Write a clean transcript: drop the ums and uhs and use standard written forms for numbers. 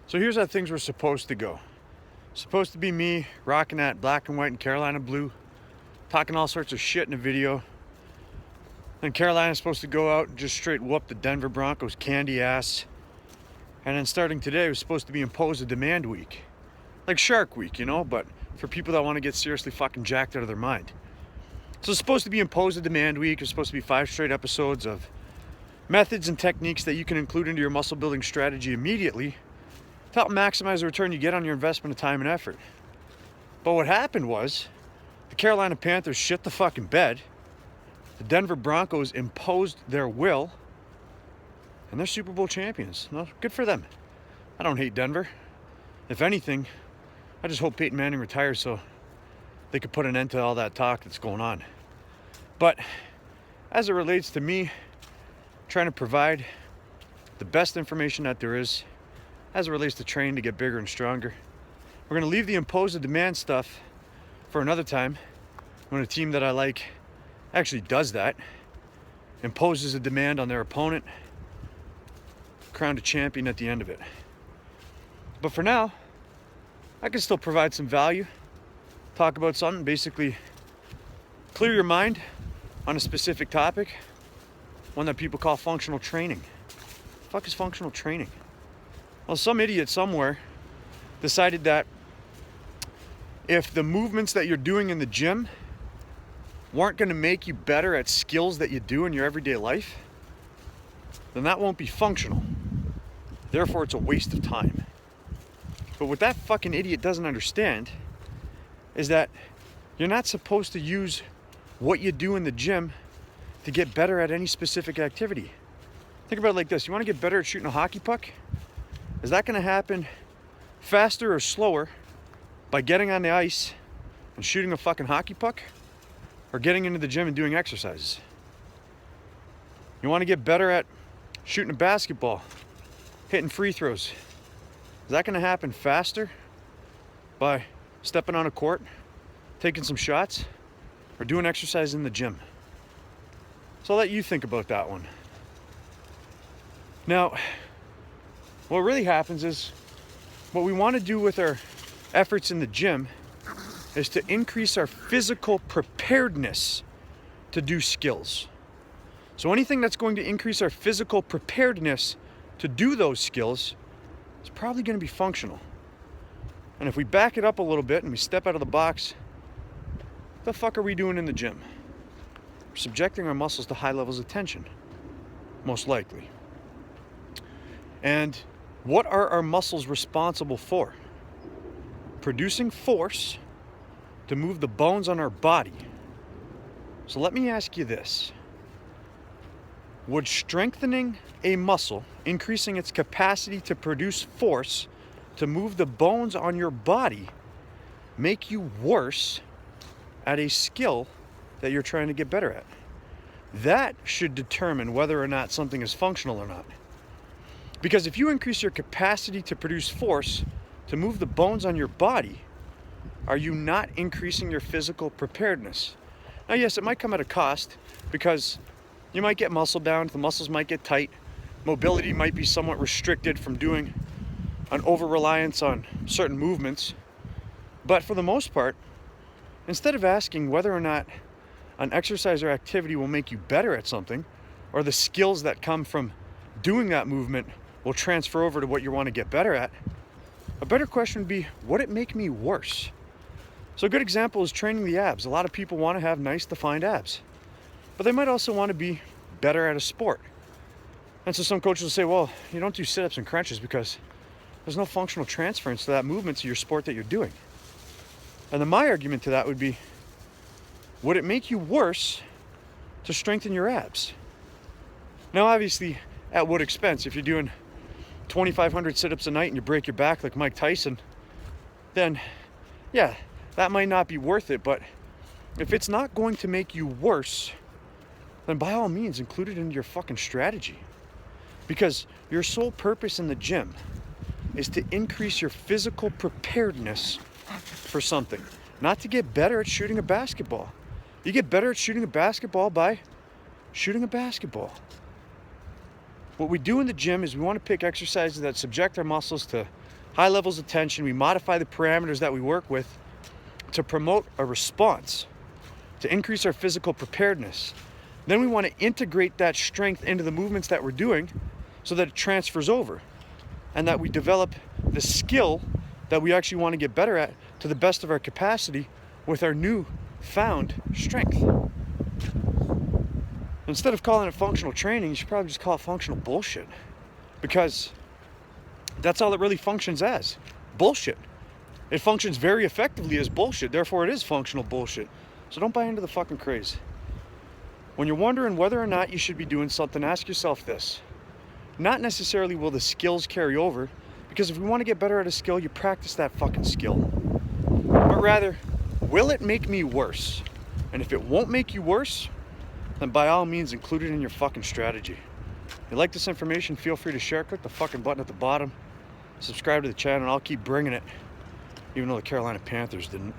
So here's how things were supposed to go. Supposed to be me rocking that black and white and Carolina blue, talking all sorts of shit in a video. Then Carolina's supposed to go out and just straight whoop the Denver Broncos candy ass. And then starting today, it was supposed to be impose a demand week. Like Shark Week, you know, but for people that want to get seriously fucking jacked out of their mind. So it's supposed to be impose a demand week. It's supposed to be 5 straight episodes of methods and techniques that you can include into your muscle building strategy immediately to help maximize the return you get on your investment of time and effort. But what happened was the Carolina Panthers shit the fucking bed. The Denver Broncos imposed their will, and they're Super Bowl champions. Well, good for them. I don't hate Denver. If anything, I just hope Peyton Manning retires so they could put an end to all that talk that's going on. But as it relates to me trying to provide the best information that there is as it relates to training to get bigger and stronger, we're going to leave the impose a demand stuff for another time when a team that I like actually does that, imposes a demand on their opponent, crowned a champion at the end of it. But for now, I can still provide some value, talk about something, basically clear your mind on a specific topic, one that people call functional training. The fuck is functional training? Well, some idiot somewhere decided that if the movements that you're doing in the gym weren't going to make you better at skills that you do in your everyday life, then that won't be functional. Therefore, it's a waste of time. But what that fucking idiot doesn't understand is that you're not supposed to use what you do in the gym to get better at any specific activity. Think about it like this. You want to get better at shooting a hockey puck? Is that going to happen faster or slower by getting on the ice and shooting a fucking hockey puck, or getting into the gym and doing exercises? You want to get better at shooting a basketball, hitting free throws? Is that going to happen faster by stepping on a court, taking some shots, or doing exercise in the gym? So I'll let you think about that one. Now, what really happens is what we want to do with our efforts in the gym is to increase our physical preparedness to do skills. So anything that's going to increase our physical preparedness to do those skills is probably going to be functional. And if we back it up a little bit and we step out of the box, what the fuck are we doing in the gym? We're subjecting our muscles to high levels of tension, most likely. And what are our muscles responsible for? Producing force to move the bones on our body. So let me ask you this. Would strengthening a muscle, increasing its capacity to produce force to move the bones on your body, make you worse at a skill that you're trying to get better at? That should determine whether or not something is functional or not. Because if you increase your capacity to produce force to move the bones on your body, are you not increasing your physical preparedness? Now, yes, it might come at a cost because you might get muscle bound, the muscles might get tight, mobility might be somewhat restricted from doing an over-reliance on certain movements. But for the most part, instead of asking whether or not an exercise or activity will make you better at something, or the skills that come from doing that movement will transfer over to what you want to get better at, a better question would be, would it make me worse? So a good example is training the abs. A lot of people want to have nice defined abs, but they might also want to be better at a sport. And so some coaches will say, well, you don't do sit-ups and crunches because there's no functional transference to that movement to your sport that you're doing. And then my argument to that would be, would it make you worse to strengthen your abs? Now, obviously, at what expense? If you're doing 2,500 sit-ups a night and you break your back like Mike Tyson, then yeah, that might not be worth it. But if it's not going to make you worse, then by all means include it into your fucking strategy. Because your sole purpose in the gym is to increase your physical preparedness for something, not to get better at shooting a basketball. You get better at shooting a basketball by shooting a basketball. What we do in the gym is we want to pick exercises that subject our muscles to high levels of tension. We modify the parameters that we work with to promote a response, to increase our physical preparedness. Then we want to integrate that strength into the movements that we're doing so that it transfers over and that we develop the skill that we actually want to get better at to the best of our capacity with our new found strength. Instead of calling it functional training, you should probably just call it functional bullshit, because that's all it really functions as. Bullshit. It functions very effectively as bullshit, therefore it is functional bullshit. So don't buy into the fucking craze. When you're wondering whether or not you should be doing something, ask yourself this. Not necessarily will the skills carry over, because if we want to get better at a skill, you practice that fucking skill. But rather, will it make me worse? And if it won't make you worse, then by all means include it in your fucking strategy. If you like this information, feel free to share. Click the fucking button at the bottom. Subscribe to the channel, and I'll keep bringing it, even though the Carolina Panthers didn't.